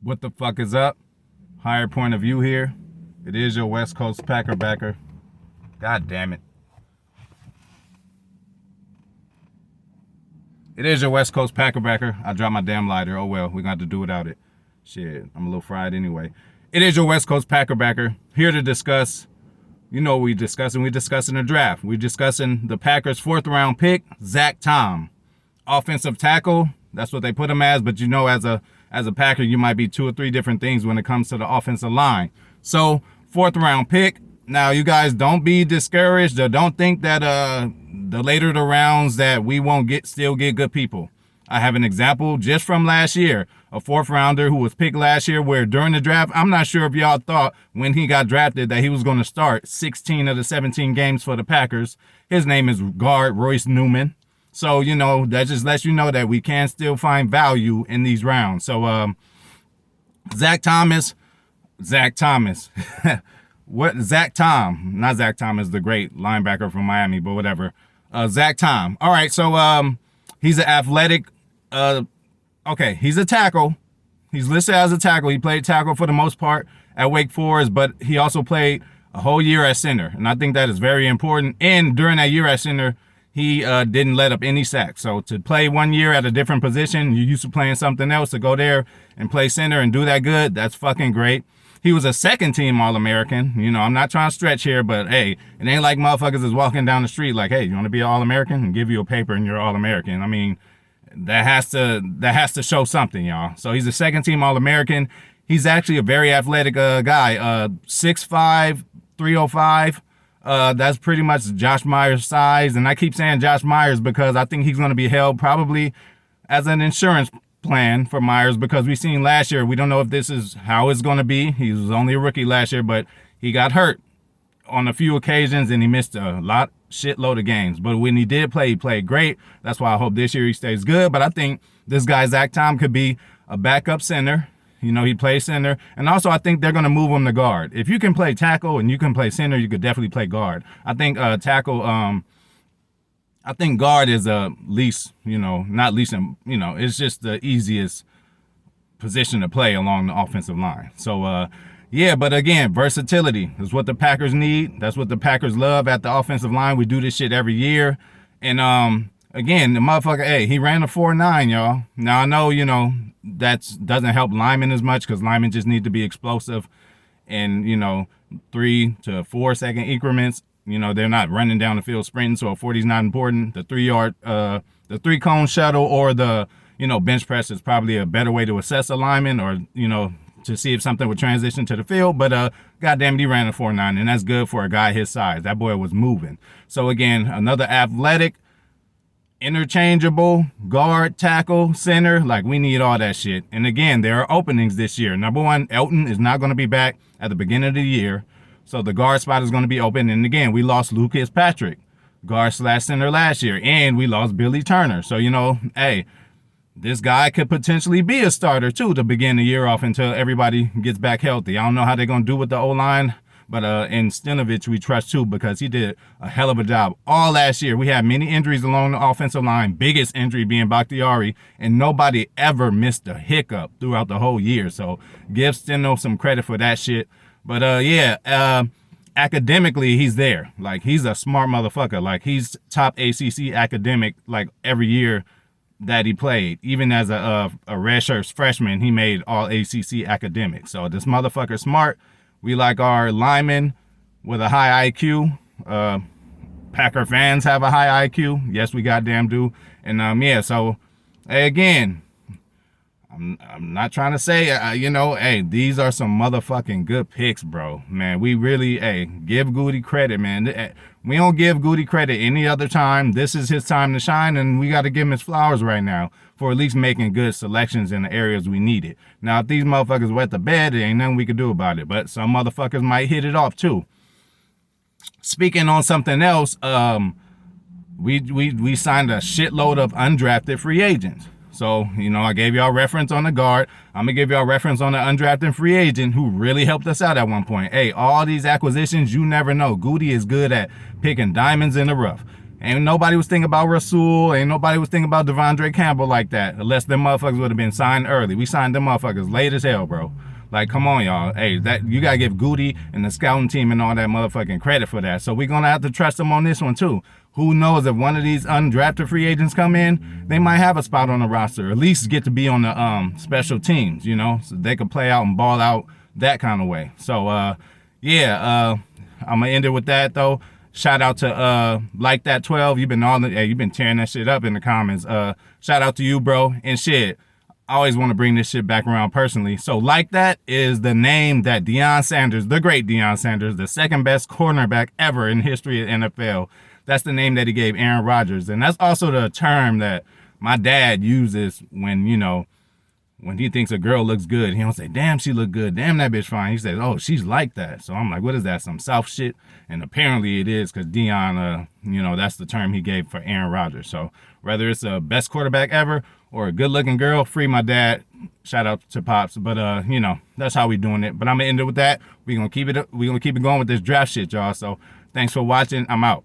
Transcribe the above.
What the fuck is up? Higher point of view here. It is your West Coast Packer backer. God damn it. It is your West Coast Packer backer. I dropped my damn lighter. Oh well, we're going to have to do without it. Shit, I'm a little fried anyway. It is your West Coast Packer backer. Here to discuss, you know what we discussing. We're discussing the draft. We're discussing the Packers' 4th round pick, Zack. Offensive tackle. That's what they put him as, but you know, as a Packer, you might be 2 or 3 different things when it comes to the offensive line. So, 4th round pick. Now, you guys don't be discouraged or don't think that the later the rounds that we won't still get good people. I have an example just from last year, a 4th rounder who was picked last year where during the draft, I'm not sure if y'all thought when he got drafted that he was going to start 16 of the 17 games for the Packers. His name is guard Royce Newman. So, you know, that just lets you know that we can still find value in these rounds. So, Zack. What Zack not Zach Thomas, the great linebacker from Miami, but whatever. Zack. All right, so he's an athletic. Okay, he's a tackle. He's listed as a tackle. He played tackle for the most part at Wake Forest, but he also played a whole year at center, and I think that is very important. And during that year at center, he didn't let up any sacks. So to play 1 year at a different position, you're used to playing something else, to go there and play center and do that good, that's fucking great. He was a 2nd-team All-American. You know, I'm not trying to stretch here, but hey, it ain't like motherfuckers is walking down the street like, hey, you want to be an All-American? And give you a paper and you're All-American. I mean, that has to show something, y'all. So he's a 2nd-team All-American. He's actually a very athletic guy. 6'5", 305. That's pretty much Josh Myers' size. And I keep saying Josh Myers because I think he's going to be held probably as an insurance plan for Myers, because we seen last year, we don't know if this is how it's going to be. He was only a rookie last year, but he got hurt on a few occasions and he missed a shitload of games. But when he did play, he played great. That's why I hope this year he stays good. But I think this guy, Zack could be a backup center. You know, he plays center. And also, I think they're going to move him to guard. If you can play tackle and you can play center, you could definitely play guard. I think tackle, I think guard is least, not least, it's just the easiest position to play along the offensive line. So, yeah, but again, versatility is what the Packers need. That's what the Packers love at the offensive line. We do this shit every year. And, again, the motherfucker, hey, he ran a 4.9, y'all. Now, I know, that doesn't help linemen as much because linemen just need to be explosive in, 3 to 4 second increments. They're not running down the field sprinting, so a 40 is not important. The 3-cone shuttle or the, bench press is probably a better way to assess a lineman or, to see if something would transition to the field. But goddamn, he ran a 4.9, and that's good for a guy his size. That boy was moving. So again, another athletic, interchangeable guard, tackle, center. Like, we need all that shit. And again, there are openings this year. Number one, Elton is not going to be back at the beginning of the year. So the guard spot is going to be open. And again, we lost Patrick, guard/center last year. And we lost Billy Turner. So, hey, this guy could potentially be a starter, too, to begin the year off until everybody gets back healthy. I don't know how they're going to do with the O-line. But in Stinovich, we trust, too, because he did a hell of a job. All last year, we had many injuries along the offensive line, biggest injury being Bakhtiari, and nobody ever missed a hiccup throughout the whole year. So give Steno some credit for that shit. But, academically, he's there. Like, he's a smart motherfucker. Like, he's top ACC academic, like, every year that he played. Even as a redshirt freshman, he made all ACC academic. So this motherfucker smart. We like our linemen with a high IQ. Packer fans have a high IQ. Yes, we goddamn do. And, so, hey, again, I'm not trying to say, hey, these are some motherfucking good picks, bro. Man, we really, give Goody credit, man. We don't give Goody credit any other time. This is his time to shine, and we got to give him his flowers right now for at least making good selections in the areas we needed. Now, if these motherfuckers wet the bed, there ain't nothing we could do about it, but some motherfuckers might hit it off, too. Speaking on something else, we signed a shitload of undrafted free agents. So, I gave y'all reference on the guard. I'm going to give y'all reference on the undrafted free agent who really helped us out at one point. Hey, all these acquisitions, you never know. Goody is good at picking diamonds in the rough. Ain't nobody was thinking about Rasul. Ain't nobody was thinking about Devondre Campbell like that. Unless them motherfuckers would have been signed early. We signed them motherfuckers late as hell, bro. Like, come on, y'all. Hey, that you gotta give Goody and the scouting team and all that motherfucking credit for that. So we're gonna have to trust them on this one too. Who knows if one of these undrafted free agents come in, they might have a spot on the roster. At least get to be on the special teams, you know, so they could play out and ball out that kind of way. So I'm gonna end it with that though. Shout out to like that 12. You've been tearing that shit up in the comments. Shout out to you, bro. And shit, I always want to bring this shit back around personally. So like that is the name that Deion Sanders, the great Deion Sanders, the second best cornerback ever in history of NFL. That's the name that he gave Aaron Rodgers. And that's also the term that my dad uses when, you know, when he thinks a girl looks good. He don't say, damn, she look good. Damn, that bitch fine. He says, oh, she's like that. So I'm like, what is that? Some South shit? And apparently it is because Deion, you know, that's the term he gave for Aaron Rodgers. So whether it's a best quarterback ever or a good-looking girl, free my dad. Shout out to Pops. But, you know, that's how we doing it. But I'm going to end it with that. We're going to keep it going with this draft shit, y'all. So thanks for watching. I'm out.